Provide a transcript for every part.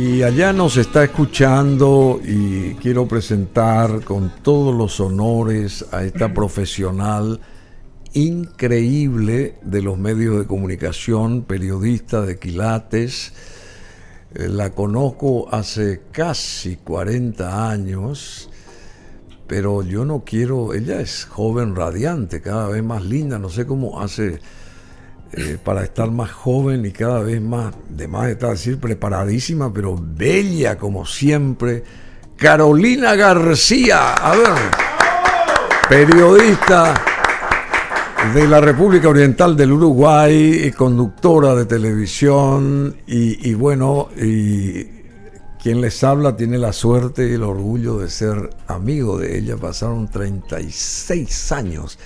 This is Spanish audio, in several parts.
Y allá nos está escuchando y quiero presentar con todos los honores a esta profesional increíble de los medios de comunicación, periodista de quilates. La conozco hace casi 40 años, pero yo no quiero, ella es joven, radiante, cada vez más linda, no sé cómo hace para estar más joven y cada vez más, de más está decir, preparadísima, pero bella como siempre. Carolina García, a ver, periodista de la República Oriental del Uruguay, conductora de televisión y bueno, y quien les habla tiene la suerte y el orgullo de ser amigo de ella. Pasaron 36 años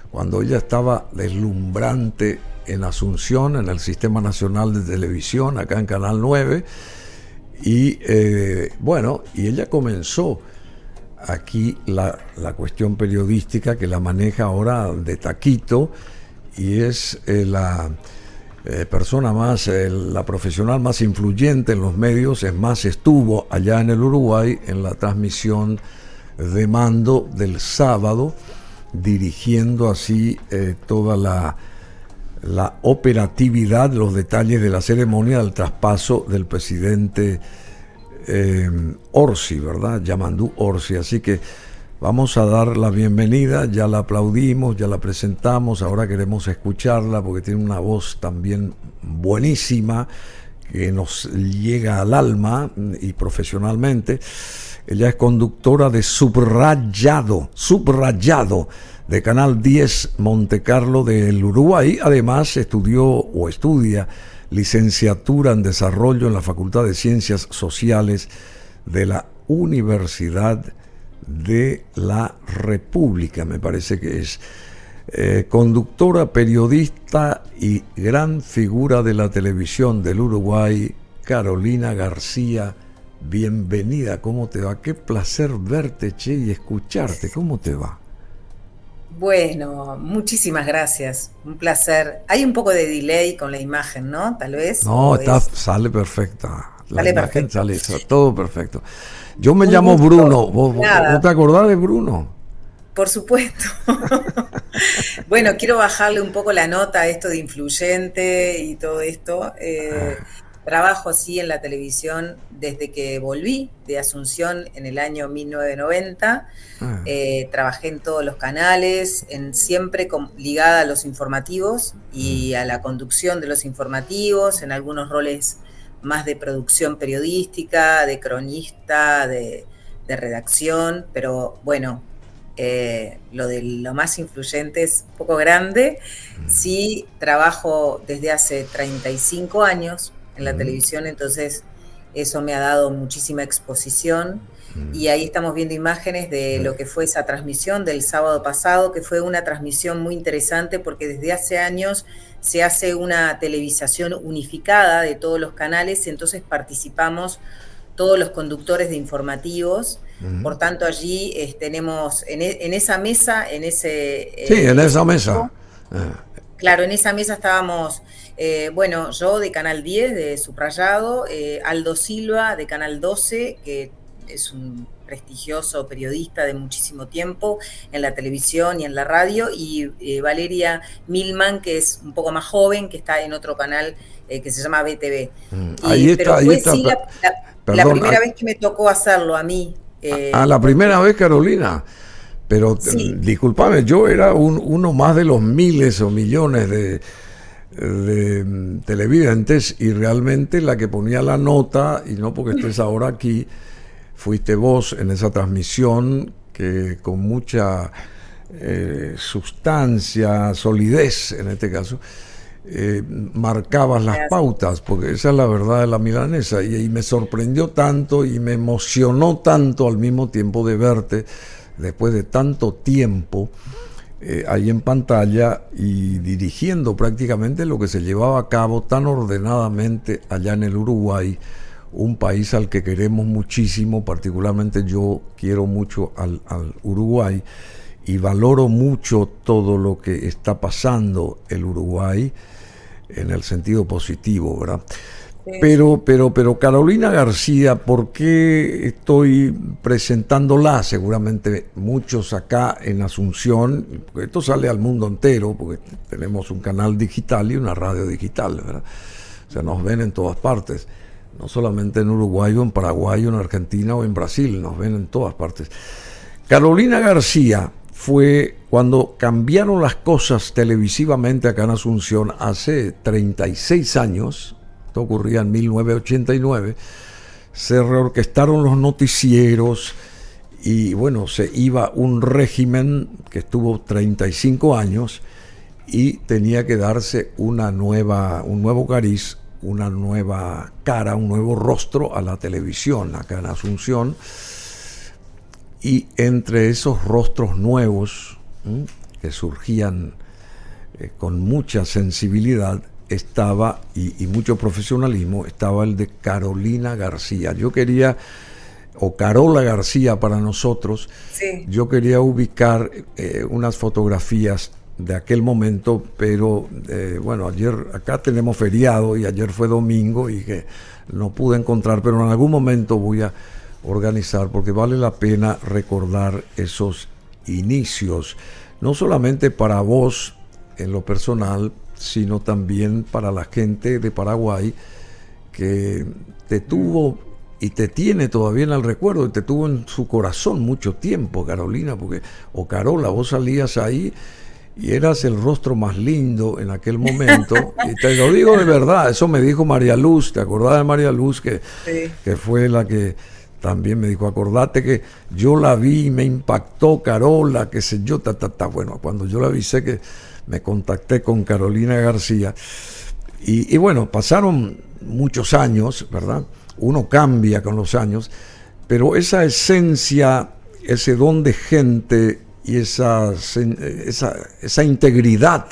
cuando ella estaba deslumbrante en Asunción, en el Sistema Nacional de Televisión, acá en Canal 9, y bueno, y ella comenzó aquí la cuestión periodística que la maneja ahora de taquito, y es la persona más, la profesional más influyente en los medios. Es más, estuvo allá en el Uruguay en la transmisión de mando del sábado, dirigiendo así toda la operatividad, los detalles de la ceremonia del traspaso del presidente Orsi, ¿verdad? Yamandú Orsi. Así que vamos a dar la bienvenida, ya la aplaudimos, ya la presentamos, ahora queremos escucharla porque tiene una voz también buenísima que nos llega al alma y profesionalmente. Ella es conductora de Subrayado de Canal 10 Montecarlo del Uruguay. Además estudia licenciatura en Desarrollo en la Facultad de Ciencias Sociales de la Universidad de la República, me parece que es. Conductora, periodista y gran figura de la televisión del Uruguay, Carolina García. Bienvenida, ¿cómo te va? Qué placer verte, che, y escucharte. ¿Cómo te va? Bueno, muchísimas gracias, un placer. Hay un poco de delay con la imagen, ¿no? Tal vez. No, sale perfecta. La Sale imagen perfecto. sale todo perfecto. Yo me Un llamo gusto. Bruno. ¿Vos te acordás de Bruno? Por supuesto. Bueno, quiero bajarle un poco la nota a esto de influyente y todo esto. Trabajo así en la televisión desde que volví de Asunción en el año 1990. Trabajé en todos los canales, siempre ligada a los informativos y a la conducción de los informativos, en algunos roles más de producción periodística, de cronista, de redacción, pero bueno, lo de lo más influyente es un poco grande. Sí, trabajo desde hace 35 años en la televisión, entonces eso me ha dado muchísima exposición. Y ahí estamos viendo imágenes de lo que fue esa transmisión del sábado pasado, que fue una transmisión muy interesante porque desde hace años se hace una televisación unificada de todos los canales, entonces participamos todos los conductores de informativos. Por tanto, allí tenemos en esa mesa, en ese... Sí, en esa mesa. Claro, en esa mesa estábamos, bueno, yo de Canal 10, de Subrayado, Aldo Silva de Canal 12, que es un prestigioso periodista de muchísimo tiempo en la televisión y en la radio, y Valeria Milman, que es un poco más joven, que está en otro canal que se llama BTV. Ahí está. Sí, la primera vez que me tocó hacerlo a mí. La primera vez, Carolina. Pero sí. Discúlpame, yo era uno más de los miles o millones de televidentes, y realmente la que ponía la nota, y no porque estés ahora aquí, fuiste vos en esa transmisión que con mucha sustancia, solidez en este caso, marcabas las pautas, porque esa es la verdad de la milanesa, y me sorprendió tanto y me emocionó tanto al mismo tiempo de verte después de tanto tiempo ahí en pantalla y dirigiendo prácticamente lo que se llevaba a cabo tan ordenadamente allá en el Uruguay, un país al que queremos muchísimo. Particularmente yo quiero mucho al Uruguay y valoro mucho todo lo que está pasando el Uruguay en el sentido positivo, ¿verdad? Pero Carolina García, ¿por qué estoy presentándola? Seguramente muchos acá en Asunción, porque esto sale al mundo entero, porque tenemos un canal digital y una radio digital, ¿verdad? O sea, nos ven en todas partes, no solamente en Uruguay o en Paraguay o en Argentina o en Brasil, nos ven en todas partes. Carolina García fue cuando cambiaron las cosas televisivamente acá en Asunción hace 36 años. Esto ocurría en 1989, se reorquestaron los noticieros y bueno, se iba un régimen que estuvo 35 años y tenía que darse un nuevo cariz, una nueva cara, un nuevo rostro a la televisión acá en Asunción. Y entre esos rostros nuevos que surgían con mucha sensibilidad, estaba, y mucho profesionalismo, estaba el de Carolina García. Yo quería, o Carola García para nosotros, Sí. yo quería ubicar unas fotografías de aquel momento, pero bueno, ayer, acá tenemos feriado y ayer fue domingo y que no pude encontrar, pero en algún momento voy a organizar porque vale la pena recordar esos inicios, no solamente para vos en lo personal, sino también para la gente de Paraguay que te tuvo y te tiene todavía en el recuerdo, y te tuvo en su corazón mucho tiempo, Carolina, porque, o Carola, vos salías ahí y eras el rostro más lindo en aquel momento, y te lo digo de verdad, eso me dijo María Luz, ¿te acordás de María Luz? Que fue la que también me dijo, acordate que yo la vi, me impactó Carola, qué sé yo, Bueno, cuando yo la avisé que me contacté con Carolina García y bueno, pasaron muchos años, ¿verdad? Uno cambia con los años, pero esa esencia, ese don de gente y esa integridad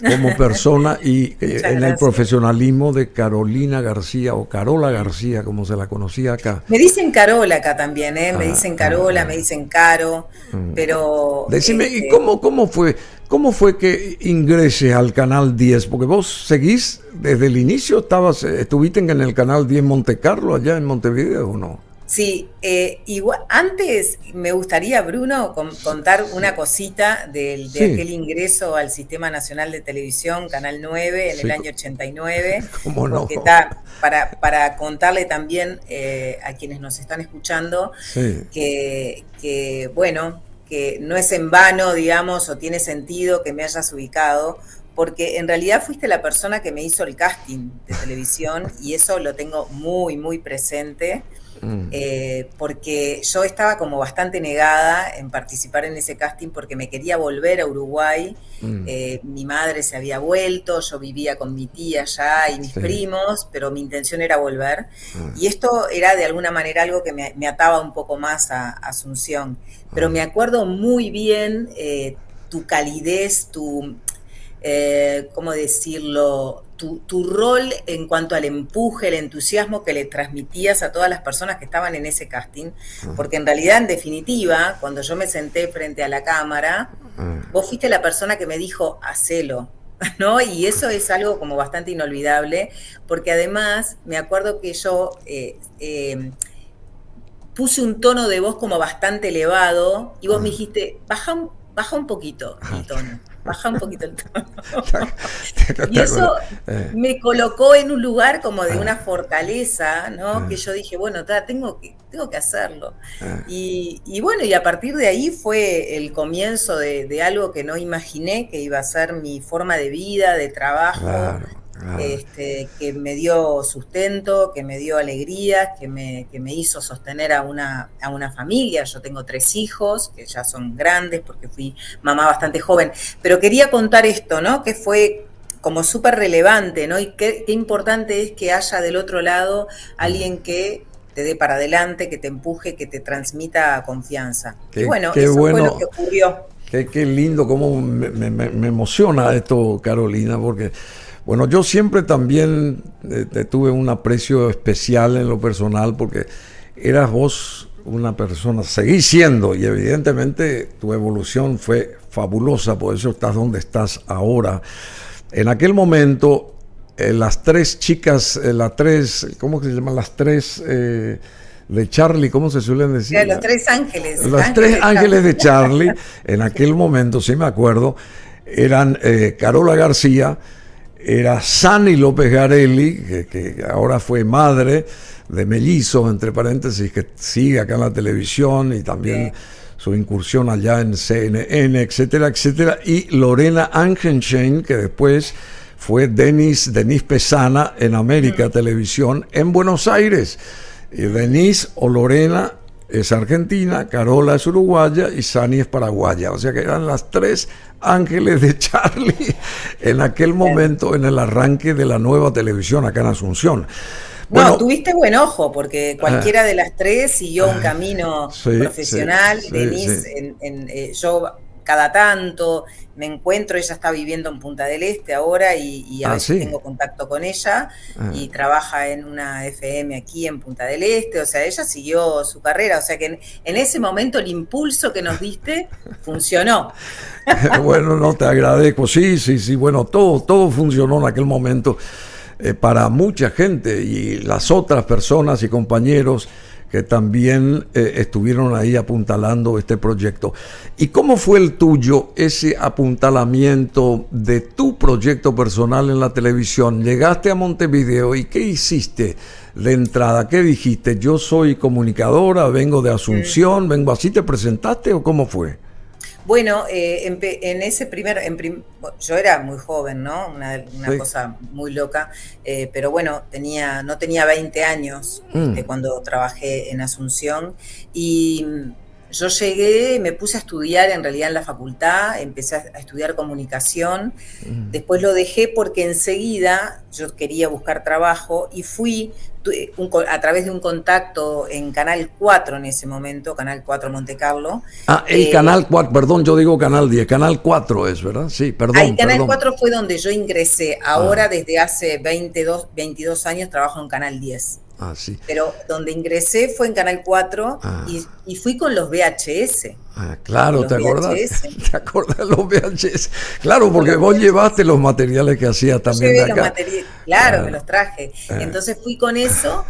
como persona y en el profesionalismo de Carolina García o Carola García, como se la conocía acá. Me dicen Carola acá también, ¿eh? Me dicen Carola, me dicen Caro, pero... Decime, ¿y cómo fue que ingreses al Canal 10? Porque vos seguís desde el inicio, estuviste en el Canal 10 Monte Carlo, allá en Montevideo, ¿o no? Sí, igual, antes me gustaría, Bruno, contar una cosita de aquel ingreso al Sistema Nacional de Televisión, Canal 9, en el año 89. ¿Cómo no? Porque está, para contarle también a quienes nos están escuchando, que bueno, que no es en vano, digamos, o tiene sentido que me hayas ubicado, porque en realidad fuiste la persona que me hizo el casting de televisión y eso lo tengo muy, muy presente. Porque yo estaba como bastante negada en participar en ese casting porque me quería volver a Uruguay. Mi madre se había vuelto, yo vivía con mi tía allá y mis primos, pero mi intención era volver. Y esto era de alguna manera algo que me ataba un poco más a Asunción. Pero me acuerdo muy bien tu calidez, ¿cómo decirlo? Tu rol en cuanto al empuje, el entusiasmo que le transmitías a todas las personas que estaban en ese casting, porque en realidad, en definitiva, cuando yo me senté frente a la cámara, vos fuiste la persona que me dijo, hacelo, ¿no? Y eso es algo como bastante inolvidable, porque además me acuerdo que yo puse un tono de voz como bastante elevado y vos me dijiste, baja un poquito el tono. Baja un poquito el tono. Y eso me colocó en un lugar como de una fortaleza, ¿no? Que yo dije, bueno, tengo que hacerlo. Y bueno, y a partir de ahí fue el comienzo de algo que no imaginé que iba a ser mi forma de vida, de trabajo. Claro. Que me dio sustento, que me dio alegría, que me hizo sostener a una familia. Yo tengo 3 hijos, que ya son grandes porque fui mamá bastante joven. Pero quería contar esto, ¿no? Que fue como súper relevante, ¿no? Y qué importante es que haya del otro lado alguien que te dé para adelante, que te empuje, que te transmita confianza. Y bueno, eso fue lo que ocurrió. Qué lindo, cómo me emociona esto, Carolina, porque... Bueno, yo siempre también te tuve un aprecio especial en lo personal porque eras vos una persona, seguís siendo, y evidentemente tu evolución fue fabulosa, por eso estás donde estás ahora. En aquel momento las tres chicas, las tres, ¿cómo que se llaman? Las tres de Charlie, ¿cómo se suelen decir? Los tres ángeles. Los tres ángeles de Charlie, en aquel momento, sí me acuerdo, eran Carola García, era Sani López Garelli, que ahora fue madre de mellizos, entre paréntesis, que sigue acá en la televisión y también su incursión allá en CNN, etcétera, etcétera, y Lorena Angenschein, que después fue Denise Pesana en América Televisión en Buenos Aires. Y Denise o Lorena es argentina, Carola es uruguaya y Sani es paraguaya. O sea que eran las tres ángeles de Charlie en aquel momento, en el arranque de la nueva televisión acá en Asunción. Bueno, no, tuviste buen ojo, porque cualquiera de las tres siguió un camino profesional. Denise, yo cada tanto me encuentro, ella está viviendo en Punta del Este ahora y a veces tengo contacto con ella y trabaja en una FM aquí en Punta del Este, o sea, ella siguió su carrera, o sea que en ese momento el impulso que nos diste funcionó. Bueno, no, te agradezco, sí, bueno, todo funcionó en aquel momento para mucha gente y las otras personas y compañeros que también estuvieron ahí apuntalando este proyecto. ¿Y cómo fue el tuyo, ese apuntalamiento de tu proyecto personal en la televisión? Llegaste a Montevideo y ¿qué hiciste de entrada? ¿Qué dijiste? Yo soy comunicadora, vengo de Asunción, vengo así, ¿te presentaste o cómo fue? Bueno, en ese yo era muy joven, ¿no? Una cosa muy loca, pero bueno, no tenía 20 años cuando trabajé en Asunción y yo llegué, me puse a estudiar en realidad en la facultad, empecé a estudiar comunicación, después lo dejé porque enseguida yo quería buscar trabajo y fui a través de un contacto en Canal 4 en ese momento, Canal 4 Monte Carlo. Canal 4, perdón, yo digo Canal 10, Canal 4 es, ¿verdad? Sí, perdón. Canal 4 fue donde yo ingresé, ahora desde hace 22 años trabajo en Canal 10. Sí. Pero donde ingresé fue en Canal 4 y fui con los VHS. Claro, ¿te acordás? ¿Te acordás de los VHS? Claro, porque vos llevaste los materiales que hacías también de acá. Claro, me los traje. Entonces fui con eso,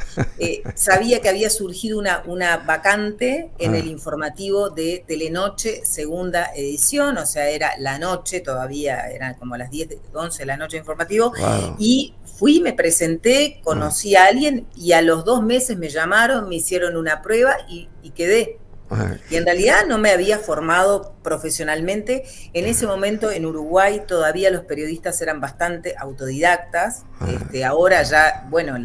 sabía que había surgido una vacante en el informativo de Telenoche, segunda edición, o sea, era la noche, todavía eran como las 11 de la noche informativo, y fui, me presenté, conocí a alguien y a los 2 meses me llamaron, me hicieron una prueba y quedé. Y en realidad no me había formado profesionalmente. En ese momento en Uruguay todavía los periodistas eran bastante autodidactas. Ahora ya, bueno,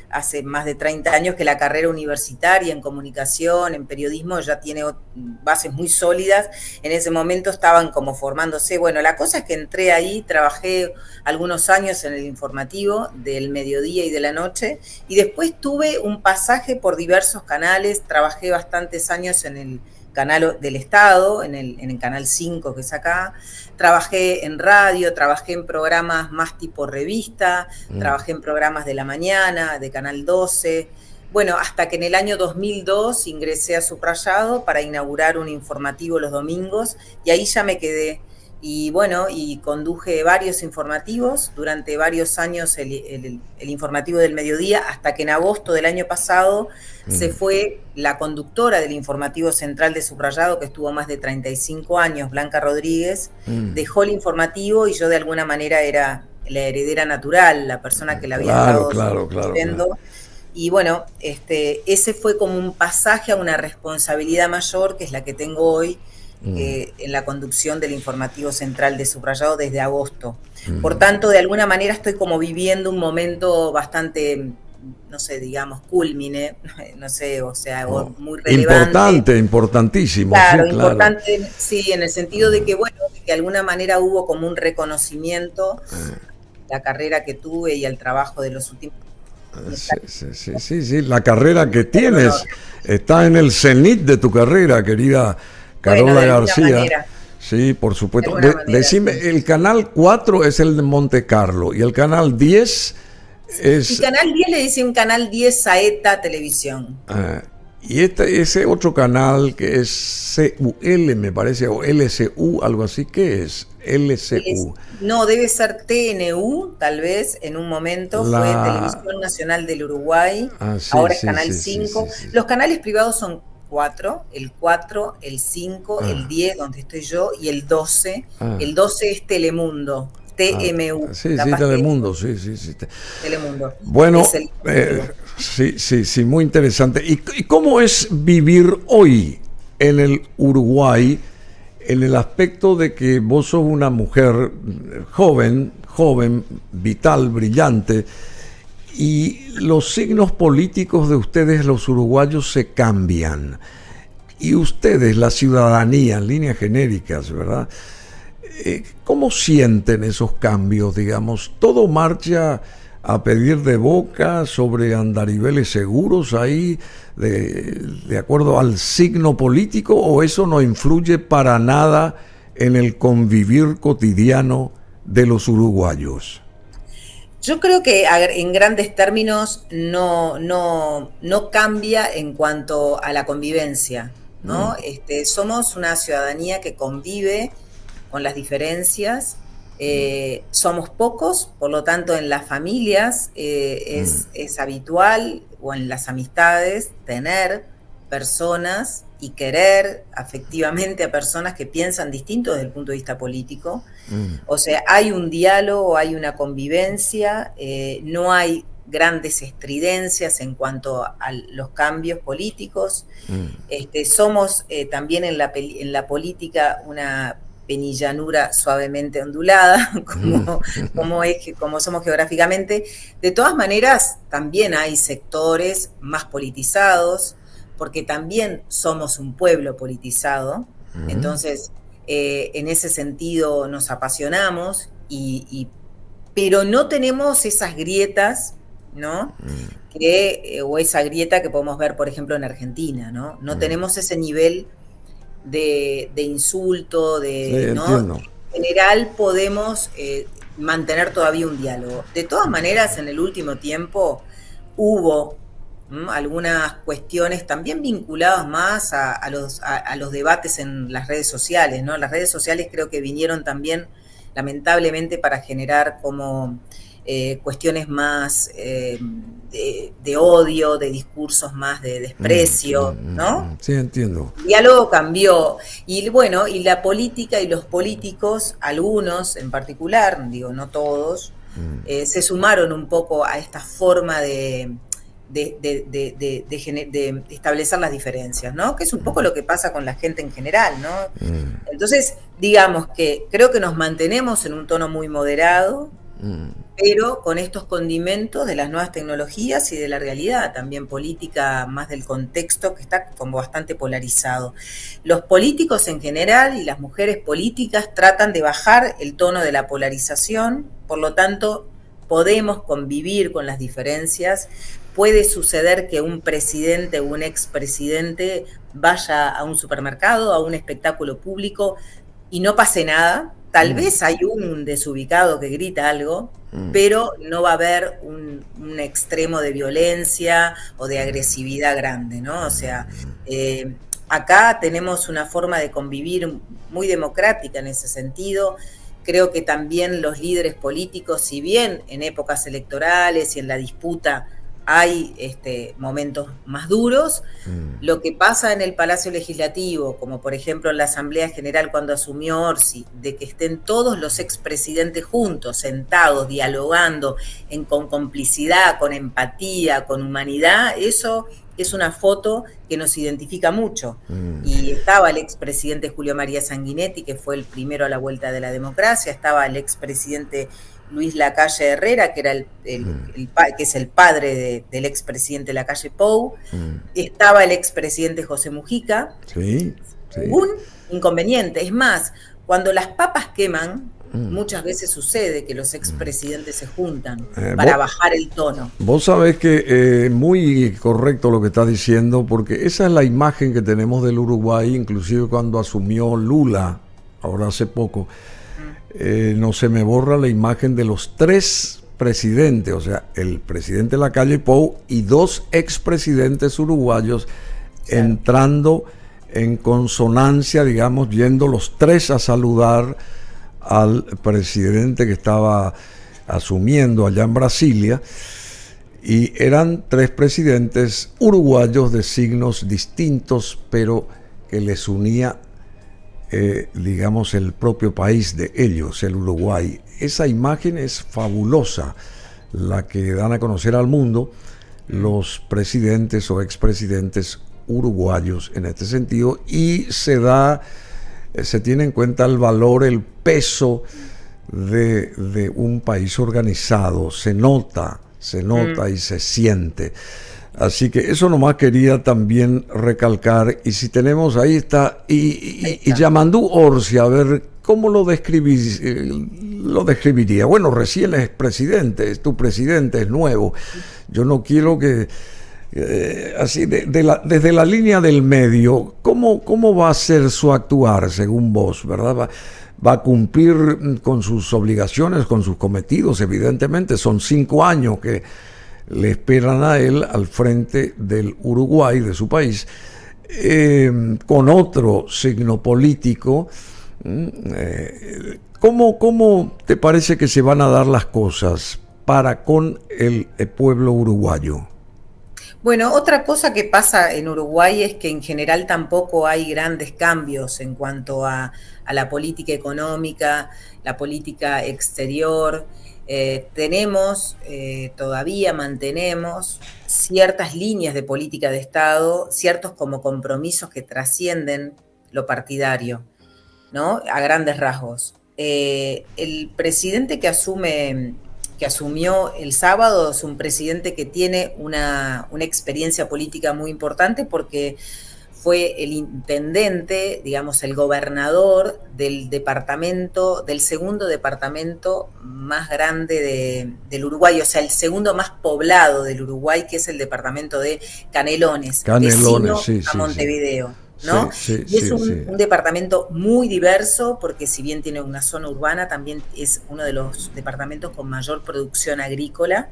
hace más de 30 años que la carrera universitaria en comunicación, en periodismo, ya tiene bases muy sólidas. En ese momento estaban como formándose. Bueno, la cosa es que entré ahí, trabajé algunos años en el informativo del mediodía y de la noche, y después tuve un pasaje por diversos canales, trabajé bastantes años en el canal del Estado, en el Canal 5 que es acá, trabajé en radio, trabajé en programas más tipo revista, trabajé en programas de la mañana, de Canal 12, bueno, hasta que en el año 2002 ingresé a Subrayado para inaugurar un informativo los domingos y ahí ya me quedé. Y bueno, y conduje varios informativos durante varios años, el informativo del mediodía, hasta que en agosto del año pasado se fue la conductora del informativo central de Subrayado, que estuvo más de 35 años, Blanca Rodríguez, dejó el informativo y yo de alguna manera era la heredera natural, la persona que la había estado sustituyendo. Y bueno, ese fue como un pasaje a una responsabilidad mayor, que es la que tengo hoy, en la conducción del informativo central de Subrayado desde agosto. Por tanto, de alguna manera estoy como viviendo un momento bastante, no sé, digamos, cúlmine, no sé, o sea, muy relevante. Importantísimo. Claro, sí, importante, sí, en el sentido de que, bueno, de que de alguna manera hubo como un reconocimiento a la carrera que tuve y al trabajo de los últimos. Sí, la carrera que tienes está en el cenit de tu carrera, querida Carola García. Sí, por supuesto. Decime, el canal 4 es el de Monte Carlo y el canal 10 es... El canal 10 le dice un canal 10 Saeta Televisión. Y ese otro canal que es CUL, me parece, o LCU, algo así, ¿qué es? LCU. No, debe ser TNU, tal vez, en un momento fue Televisión Nacional del Uruguay, sí, ahora es sí, Canal sí, 5. sí. Los canales privados son 4, el 5, el 10, donde estoy yo, y el 12. El 12 es Telemundo, TMU, sí, capaz que Telemundo, sí. Telemundo. Bueno, Es el sí, muy interesante. ¿Y cómo es vivir hoy en el Uruguay, en el aspecto de que vos sos una mujer joven, vital, brillante, y los signos políticos de ustedes, los uruguayos, se cambian? Y ustedes, la ciudadanía, en líneas genéricas, ¿verdad? ¿Cómo sienten esos cambios? Digamos, ¿todo marcha a pedir de boca sobre andariveles seguros ahí, de acuerdo al signo político, o eso no influye para nada en el convivir cotidiano de los uruguayos? Yo creo que en grandes términos no cambia en cuanto a la convivencia, ¿no? Somos una ciudadanía que convive con las diferencias, somos pocos, por lo tanto en las familias es habitual, o en las amistades, tener personas y querer afectivamente a personas que piensan distinto desde el punto de vista político. O sea, hay un diálogo, hay una convivencia, no hay grandes estridencias en cuanto a los cambios políticos. Somos también en la política una penillanura suavemente ondulada, como somos geográficamente. De todas maneras, también hay sectores más politizados, porque también somos un pueblo politizado. Entonces, en ese sentido nos apasionamos, pero no tenemos esas grietas, ¿no? O esa grieta que podemos ver, por ejemplo, en Argentina, ¿no? No tenemos ese nivel de insulto, ¿no? En general podemos mantener todavía un diálogo. De todas maneras, en el último tiempo hubo algunas cuestiones también vinculadas más a los debates en las redes sociales, ¿no? Las redes sociales creo que vinieron también, lamentablemente, para generar como cuestiones más de odio, de discursos más de desprecio, ¿no? Sí, entiendo. El diálogo cambió. Y bueno, y la política y los políticos, algunos en particular, digo, no todos, se sumaron un poco a esta forma de establecer las diferencias, ¿no? Que es un poco lo que pasa con la gente en general, ¿no? Entonces, digamos que creo que nos mantenemos en un tono muy moderado, pero con estos condimentos de las nuevas tecnologías y de la realidad también política, más del contexto que está como bastante polarizado. Los políticos en general y las mujeres políticas tratan de bajar el tono de la polarización, por lo tanto podemos convivir con las diferencias. Puede suceder que un presidente o un expresidente vaya a un supermercado, a un espectáculo público y no pase nada. Tal vez hay un desubicado que grita algo, pero no va a haber un extremo de violencia o de agresividad grande, ¿no? O sea, acá tenemos una forma de convivir muy democrática en ese sentido. Creo que también los líderes políticos, si bien en épocas electorales y en la disputa hay momentos más duros, lo que pasa en el Palacio Legislativo, como por ejemplo en la Asamblea General cuando asumió Orsi, de que estén todos los expresidentes juntos, sentados, dialogando, con complicidad, con empatía, con humanidad, eso es una foto que nos identifica mucho. Y estaba el expresidente Julio María Sanguinetti, que fue el primero a la vuelta de la democracia, estaba el expresidente Luis Lacalle Herrera, que era que es el padre del expresidente Lacalle Pou, estaba el expresidente José Mujica. Sí. Un inconveniente. Es más, cuando las papas queman, muchas veces sucede que los expresidentes se juntan para bajar el tono. Vos sabés que muy correcto lo que estás diciendo, porque esa es la imagen que tenemos del Uruguay, inclusive cuando asumió Lula, ahora hace poco. No se me borra la imagen de los tres presidentes, o sea, el presidente Lacalle Pou y dos expresidentes uruguayos, entrando en consonancia, digamos, yendo los tres a saludar al presidente que estaba asumiendo allá en Brasilia, y eran tres presidentes uruguayos de signos distintos, pero que les unía, digamos, el propio país de ellos, el Uruguay. Esa imagen es fabulosa, la que dan a conocer al mundo los presidentes o expresidentes uruguayos en este sentido, y se tiene en cuenta el valor, el peso de un país organizado, se nota y se siente. Así que eso nomás quería también recalcar. Y si tenemos, ahí está, y Yamandú Orsi, a ver, ¿cómo lo describiría? Bueno, recién es presidente, es tu presidente, es nuevo. Yo no quiero que, así, desde la línea del medio, ¿cómo va a ser su actuar según vos, verdad? Va a cumplir con sus obligaciones, con sus cometidos, evidentemente. Son 5 años que le esperan a él al frente del Uruguay, de su país, con otro signo político. ¿Cómo te parece que se van a dar las cosas para con el pueblo uruguayo? Bueno, otra cosa que pasa en Uruguay es que en general tampoco hay grandes cambios en cuanto a la política económica, la política exterior. Todavía mantenemos ciertas líneas de política de Estado, ciertos como compromisos que trascienden lo partidario, ¿no? A grandes rasgos. El presidente que asumió el sábado es un presidente que tiene una experiencia política muy importante, porque fue el intendente, digamos, el gobernador del segundo departamento más grande del Uruguay, o sea, el segundo más poblado del Uruguay, que es el departamento de Canelones, vecino a Montevideo. ¿No? Y es un departamento muy diverso, porque si bien tiene una zona urbana, también es uno de los departamentos con mayor producción agrícola.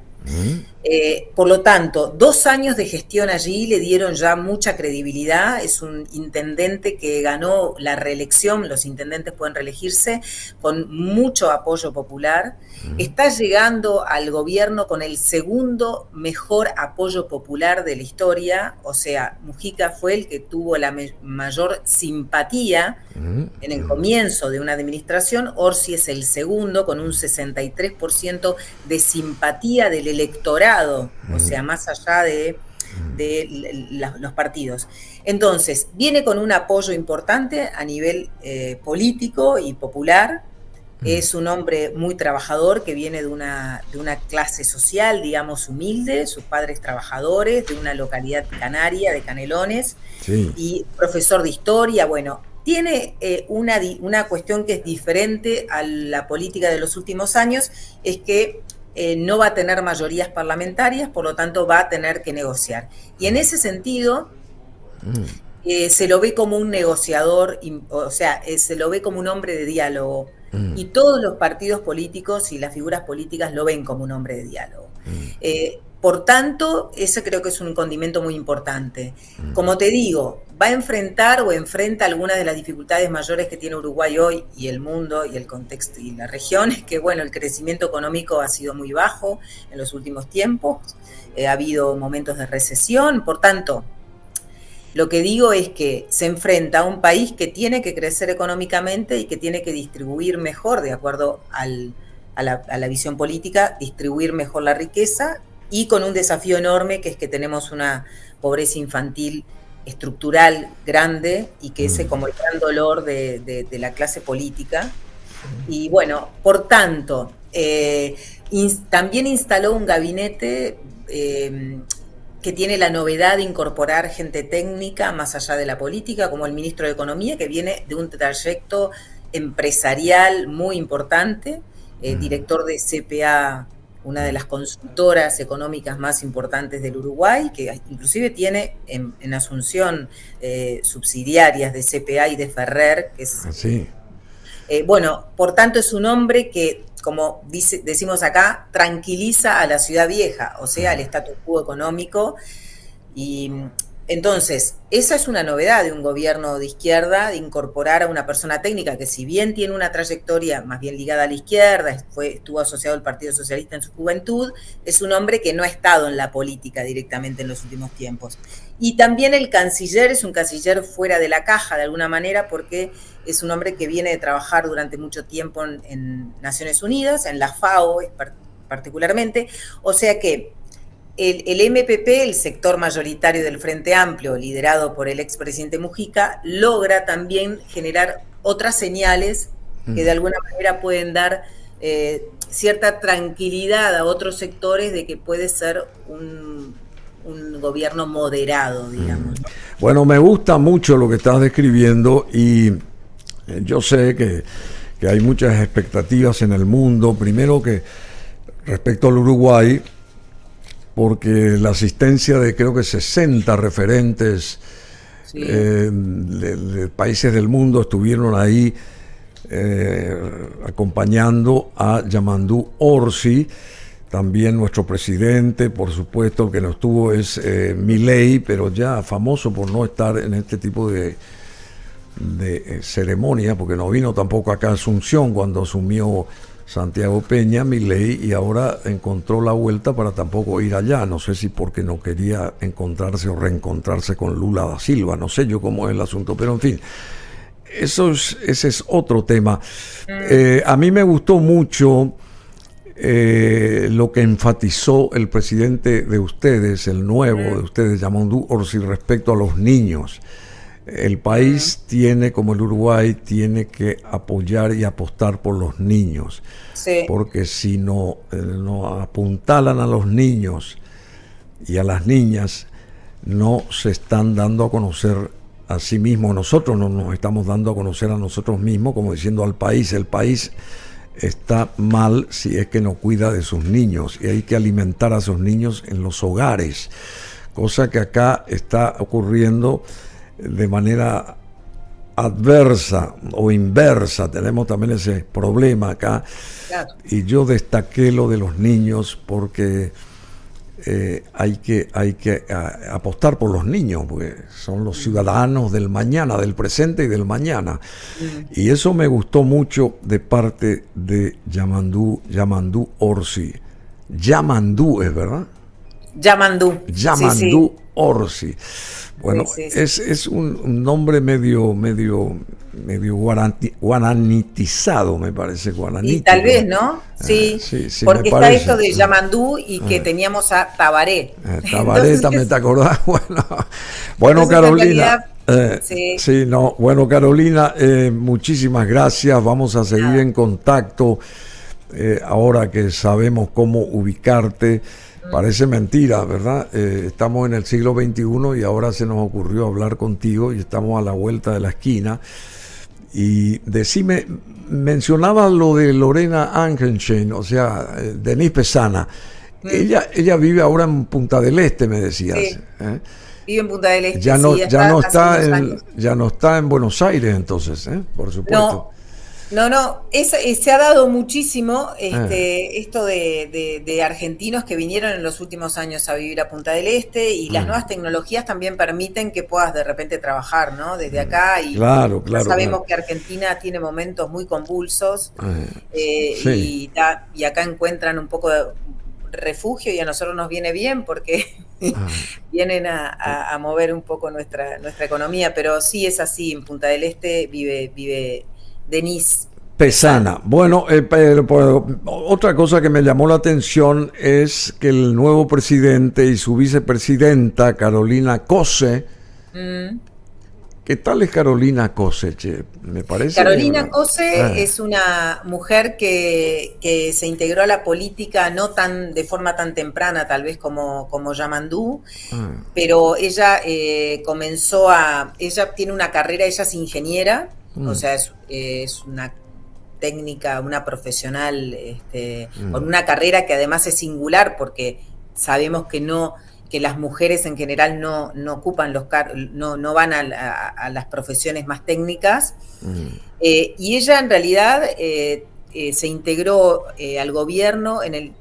Por lo tanto, 2 años de gestión allí le dieron ya mucha credibilidad. Es un intendente que ganó la reelección, los intendentes pueden reelegirse, con mucho apoyo popular. Está llegando al gobierno con el segundo mejor apoyo popular de la historia, o sea, Mujica fue el que tuvo la mayor simpatía en el comienzo de una administración. Orsi es el segundo, con un 63% de simpatía del electorado, o sea, más allá de los partidos. Entonces, viene con un apoyo importante a nivel político y popular. Es un hombre muy trabajador, que viene de una clase social, digamos, humilde, sus padres trabajadores, de una localidad canaria, de Canelones, y profesor de historia. Bueno, tiene una cuestión que es diferente a la política de los últimos años, es que no va a tener mayorías parlamentarias, por lo tanto va a tener que negociar. Y en ese sentido, se lo ve como un negociador, o sea, se lo ve como un hombre de diálogo. Y todos los partidos políticos y las figuras políticas lo ven como un hombre de diálogo. Por tanto, ese creo que es un condimento muy importante. Como te digo, va a enfrentar o enfrenta algunas de las dificultades mayores que tiene Uruguay hoy, y el mundo y el contexto y la región. Es que, bueno, el crecimiento económico ha sido muy bajo en los últimos tiempos, ha habido momentos de recesión. Por tanto, lo que digo es que se enfrenta a un país que tiene que crecer económicamente y que tiene que distribuir mejor, de acuerdo a la visión política, distribuir mejor la riqueza, y con un desafío enorme, que es que tenemos una pobreza infantil estructural grande, y que ese es como el gran dolor de la clase política. Y bueno, por tanto, también instaló un gabinete que tiene la novedad de incorporar gente técnica más allá de la política, como el ministro de Economía, que viene de un trayecto empresarial muy importante, director de CPA, una de las consultoras económicas más importantes del Uruguay, que inclusive tiene en Asunción subsidiarias de CPA y de Ferrer, que es... bueno, por tanto es un hombre que, como decimos acá, tranquiliza a la ciudad vieja, o sea, al status quo económico, y Entonces, esa es una novedad de un gobierno de izquierda, de incorporar a una persona técnica que si bien tiene una trayectoria más bien ligada a la izquierda, estuvo asociado al Partido Socialista en su juventud, es un hombre que no ha estado en la política directamente en los últimos tiempos. Y también el canciller es un canciller fuera de la caja, de alguna manera, porque es un hombre que viene de trabajar durante mucho tiempo en Naciones Unidas, en la FAO particularmente, o sea que el MPP, el sector mayoritario del Frente Amplio, liderado por el expresidente Mujica, logra también generar otras señales que de alguna manera pueden dar cierta tranquilidad a otros sectores de que puede ser un gobierno moderado, digamos. Bueno, me gusta mucho lo que estás describiendo y yo sé que hay muchas expectativas en el mundo. Primero que respecto al Uruguay, porque la asistencia de creo que 60 referentes Sí. de países del mundo estuvieron ahí acompañando a Yamandu Orsi. También nuestro presidente, por supuesto, el que no estuvo es Milei, pero ya famoso por no estar en este tipo de ceremonia, porque no vino tampoco acá a Asunción cuando asumió Santiago Peña, Milei, y ahora encontró la vuelta para tampoco ir allá. No sé si porque no quería encontrarse o reencontrarse con Lula da Silva, no sé yo cómo es el asunto, pero en fin, ese es otro tema. A mí me gustó mucho lo que enfatizó el presidente de ustedes, el nuevo de ustedes, Yamandu Orsi, respecto a los niños. El país tiene, como el Uruguay, tiene que apoyar y apostar por los niños. Sí. Porque si no apuntalan a los niños y a las niñas, no se están dando a conocer a sí mismos. Nosotros no nos estamos dando a conocer a nosotros mismos, como diciendo al país. El país está mal si es que no cuida de sus niños, y hay que alimentar a sus niños en los hogares, cosa que acá está ocurriendo de manera adversa o inversa. Tenemos también ese problema acá. Claro. Y yo destaqué lo de los niños porque hay que apostar por los niños, porque son los ciudadanos del mañana, del presente y del mañana. Y eso me gustó mucho de parte de Yamandu Orsi. Yamandu, ¿es verdad? Yamandu. Yamandu Sí. Orsi. Bueno, Sí. es un nombre medio guaranitizado, me parece, guaranítico. Y tal vez, ¿no? Sí, sí, porque me está parece. esto de Yamandú y que teníamos a Tabaré. Tabaré también, ¿te acordás? Bueno, entonces, Carolina. en realidad, Bueno, Carolina, muchísimas gracias. Vamos a seguir en contacto ahora que sabemos cómo ubicarte. Parece mentira, ¿verdad? Estamos en el siglo XXI y ahora se nos ocurrió hablar contigo y estamos a la vuelta de la esquina. Y decime, mencionaba lo de Lorena Angenschein, o sea, Denise Pesana. Ella vive ahora en Punta del Este, me decías. Sí. Vive en Punta del Este. Ya no, sí, ya no está en Buenos Aires, entonces, por supuesto. No, se ha dado muchísimo esto de argentinos que vinieron en los últimos años a vivir a Punta del Este, y las nuevas tecnologías también permiten que puedas de repente trabajar, ¿no? Desde acá, y Claro. sabemos que Argentina tiene momentos muy convulsos, Sí. y acá encuentran un poco de refugio, y a nosotros nos viene bien porque vienen a mover un poco nuestra economía, pero sí es así. En Punta del Este vive Denise Pesana. Bueno, otra cosa que me llamó la atención es que el nuevo presidente y su vicepresidenta, Carolina Cose, ¿qué tal es Carolina Cose, che? Me parece. Carolina Cose es una mujer que se integró a la política no tan de forma tan temprana, tal vez como Yamandu, pero ella ella tiene una carrera, ella es ingeniera, o sea, es una técnica, una profesional, con una carrera que además es singular, porque sabemos que las mujeres en general no ocupan no van a las profesiones más técnicas. Y ella en realidad se integró al gobierno en el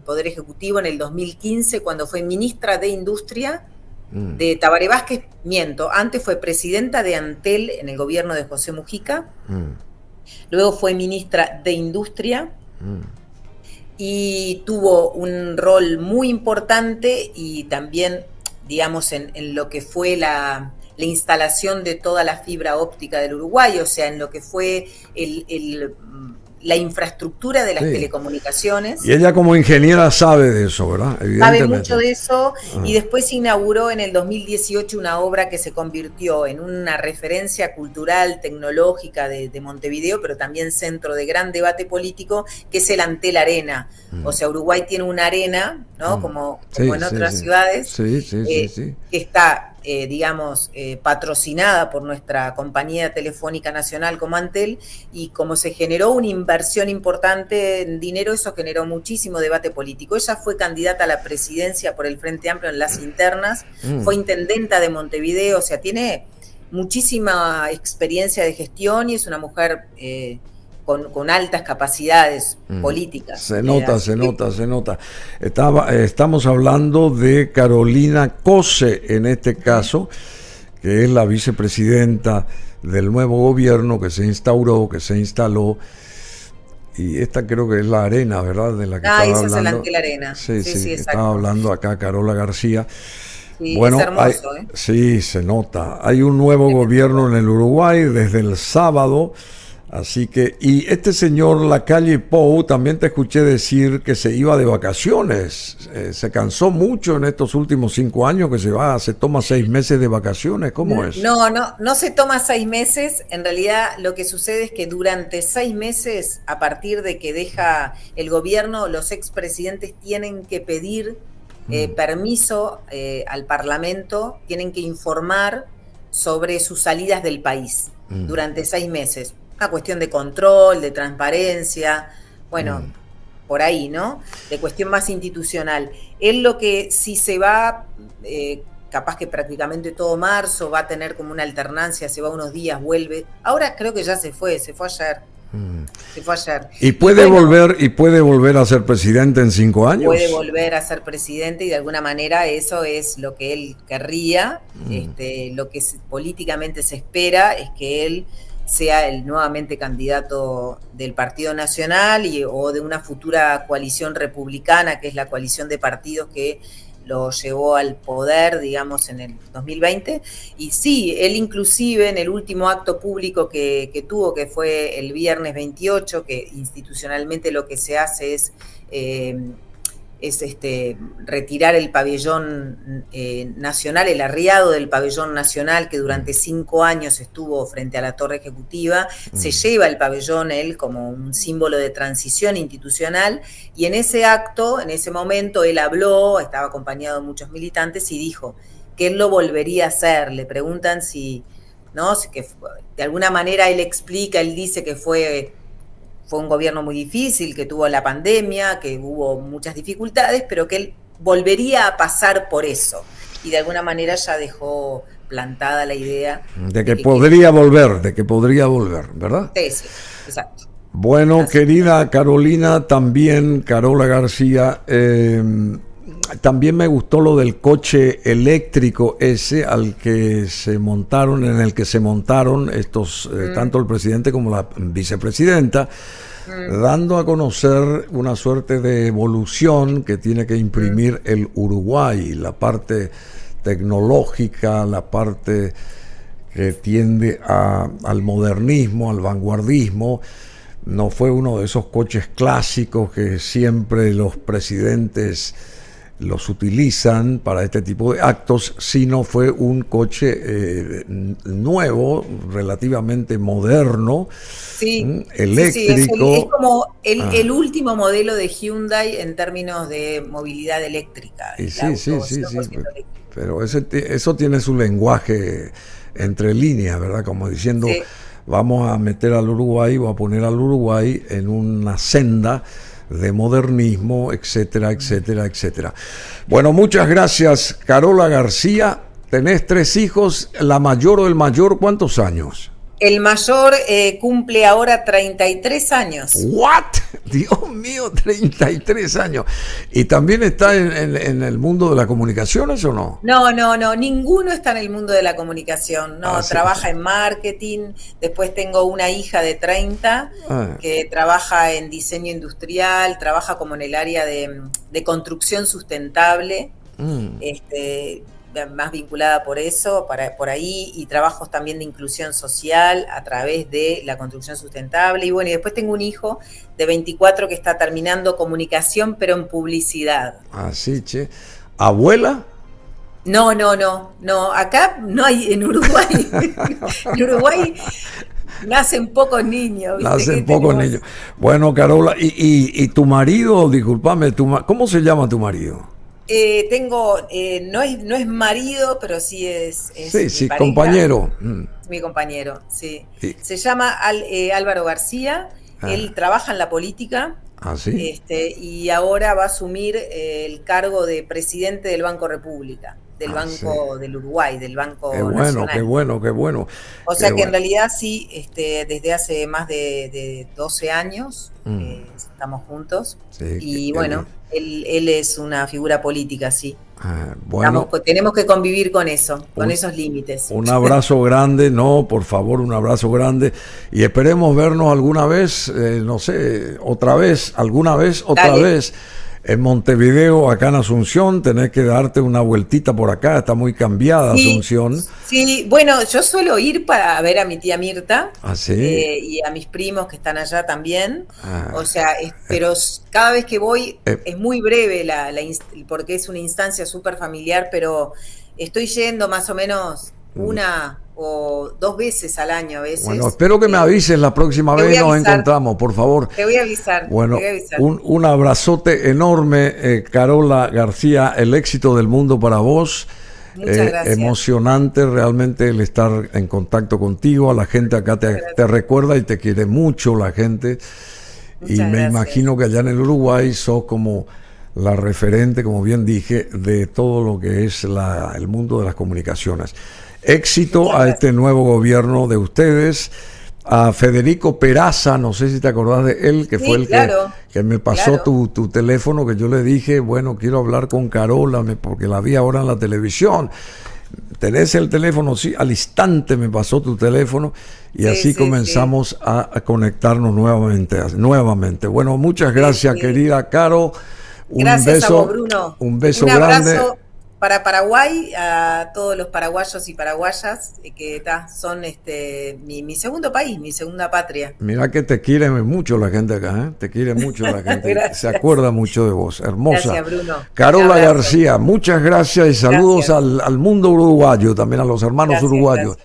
Poder Ejecutivo en el 2015, cuando fue ministra de Industria, de Tabaré Vázquez, miento, antes fue presidenta de Antel en el gobierno de José Mujica, luego fue ministra de Industria, y tuvo un rol muy importante y también, digamos, en lo que fue la instalación de toda la fibra óptica del Uruguay, o sea, en lo que fue la infraestructura de las telecomunicaciones. Y ella como ingeniera sabe de eso, ¿verdad? Sabe mucho de eso, y después inauguró en el 2018 una obra que se convirtió en una referencia cultural, tecnológica de Montevideo, pero también centro de gran debate político, que es el Antel Arena. O sea, Uruguay tiene una arena, ¿no? Como en otras ciudades, que está, digamos, patrocinada por nuestra compañía telefónica nacional como Antel, y como se generó una inversión importante en dinero, eso generó muchísimo debate político. Ella fue candidata a la presidencia por el Frente Amplio en las internas, fue intendenta de Montevideo, o sea, tiene muchísima experiencia de gestión y es una mujer con altas capacidades políticas. Se nota. Estamos hablando de Carolina Cose, en este caso, que es la vicepresidenta del nuevo gobierno que se instauró, que se instaló. Y esta creo que es la arena, ¿verdad? De la que estaba hablando. Esa es el Antel Arena. Sí, estaba hablando acá Carola García. Sí, bueno, es hermoso, sí, se nota. Hay un nuevo gobierno en el Uruguay desde el sábado. Así que, y este señor Lacalle Pou, también te escuché decir que se iba de vacaciones. Se cansó mucho en estos últimos 5 años, que se toma 6 meses de vacaciones. ¿Cómo es? No se toma 6 meses. En realidad lo que sucede es que durante 6 meses, a partir de que deja el gobierno, los expresidentes tienen que pedir permiso al Parlamento, tienen que informar sobre sus salidas del país durante 6 meses. Una cuestión de control, de transparencia, bueno, por ahí, ¿no? De cuestión más institucional. Él lo que si se va, capaz que prácticamente todo marzo, va a tener como una alternancia, se va unos días, vuelve. Ahora creo que ya se fue ayer. Se fue ayer. ¿Y puede volver a ser presidente en 5 años? Puede volver a ser presidente y de alguna manera eso es lo que él querría. Lo que políticamente se espera es que él sea el nuevamente candidato del Partido Nacional o de una futura coalición republicana, que es la coalición de partidos que lo llevó al poder, digamos, en el 2020. Y sí, él inclusive en el último acto público que tuvo, que fue el viernes 28, que institucionalmente lo que se hace es retirar el pabellón nacional, el arriado del pabellón nacional que durante 5 años estuvo frente a la Torre Ejecutiva, se lleva el pabellón él como un símbolo de transición institucional, y en ese acto, en ese momento, él habló, estaba acompañado de muchos militantes y dijo que él lo volvería a hacer. Le preguntan si, ¿no? Que de alguna manera él explica, él dice que fue un gobierno muy difícil, que tuvo la pandemia, que hubo muchas dificultades, pero que él volvería a pasar por eso. Y de alguna manera ya dejó plantada la idea de que podría volver, ¿verdad? Sí, exacto. Bueno, así, querida Carolina, también Carola García, también me gustó lo del coche eléctrico ese en el que se montaron estos, tanto el presidente como la vicepresidenta, dando a conocer una suerte de evolución que tiene que imprimir el Uruguay, la parte tecnológica, la parte que tiende al modernismo, al vanguardismo. No fue uno de esos coches clásicos que siempre los presidentes los utilizan para este tipo de actos, sino fue un coche nuevo, relativamente moderno, eléctrico. Sí, es como el último modelo de Hyundai en términos de movilidad eléctrica. Sí. Pero eso tiene su lenguaje entre líneas, ¿verdad? Como diciendo, vamos a meter al Uruguay, o a poner al Uruguay en una senda de modernismo, etcétera, etcétera, etcétera. Bueno, muchas gracias, Carola García. Tenés 3 hijos, la mayor o el mayor, ¿cuántos años? El mayor cumple ahora 33 años. ¿What? Dios mío, 33 años. ¿Y también está en el mundo de las comunicaciones o no? No, no, no, ninguno está en el mundo de la comunicación. No, Sí. trabaja en marketing. Después tengo una hija de 30 Ah, que trabaja en diseño industrial, trabaja como en el área de construcción sustentable. mm. Este, más vinculada por eso, por ahí, y trabajos también de inclusión social a través de la construcción sustentable. Y bueno, y después tengo un hijo de 24 que está terminando comunicación, pero en publicidad. Así, che. ¿Abuela? No, no, no, no, acá no hay, en Uruguay, en Uruguay nacen pocos niños, ¿viste? Nacen pocos niños. Bueno, Carola, y tu marido, discúlpame, ¿cómo se llama tu marido? Tengo, no es marido, pero sí Sí, es mi sí, pareja, compañero. es mi compañero, sí. Y- Se llama Álvaro García, ah, él trabaja en la política, ¿así? y ahora va a asumir el cargo de presidente del Banco República, del Ah, sí. Banco del Uruguay, del Banco Qué bueno, qué Nacional. bueno, qué bueno. O Qué sea que en bueno. realidad sí, desde hace más de 12 años Mm, estamos juntos sí, y qué bien. bueno, él es una figura política, sí. Bueno, Tenemos que convivir con un, esos límites. un abrazo grande, no, por favor, un abrazo grande. Y esperemos vernos alguna vez, no sé, alguna vez, otra Dale. vez. En Montevideo, acá en Asunción, tenés que darte una vueltita por acá, está muy cambiada Sí, Asunción. sí, bueno, yo suelo ir para ver a mi tía Mirta Así. y a mis primos que están allá también. O Ah, sea, pero cada vez que voy eh, es muy breve porque es una instancia súper familiar, pero estoy yendo más o menos una o dos veces al año a bueno, veces. espero que me avises la próxima Te voy vez a nos avisar, encontramos, por favor. te voy a avisar, te Bueno, voy a avisar. un abrazote enorme, Carola García, el éxito del mundo para vos. Muchas gracias. Emocionante realmente el estar en contacto contigo. A la gente acá te recuerda y te quiere mucho la gente. Y Muchas me gracias. imagino que allá en el Uruguay sos como la referente, como bien dije, de todo lo que es el mundo de las comunicaciones. Éxito Muchas a gracias. este nuevo gobierno de ustedes. A Federico Peraza, no sé si te acordás de él, que fue Sí, el claro, que me pasó claro. tu teléfono, que yo le dije, bueno, quiero hablar con Carola, porque la vi ahora en la televisión. Tenés el teléfono, sí, al instante me pasó tu teléfono y Sí, así sí, sí. comenzamos a conectarnos nuevamente. Bueno, muchas Sí, gracias, sí. querida Caro. Gracias a vos, Bruno. Un beso Un grande. abrazo para Paraguay, a todos los paraguayos y paraguayas, que son mi segundo país, mi segunda patria. Mira que te quiere mucho la gente acá, ¿eh? Te quiere mucho la gente. Se Gracias. acuerda mucho de vos. Hermosa. Gracias, Bruno. Un Carola abrazo. García, muchas gracias y saludos Gracias. al mundo uruguayo, también a los hermanos Gracias, uruguayos. gracias.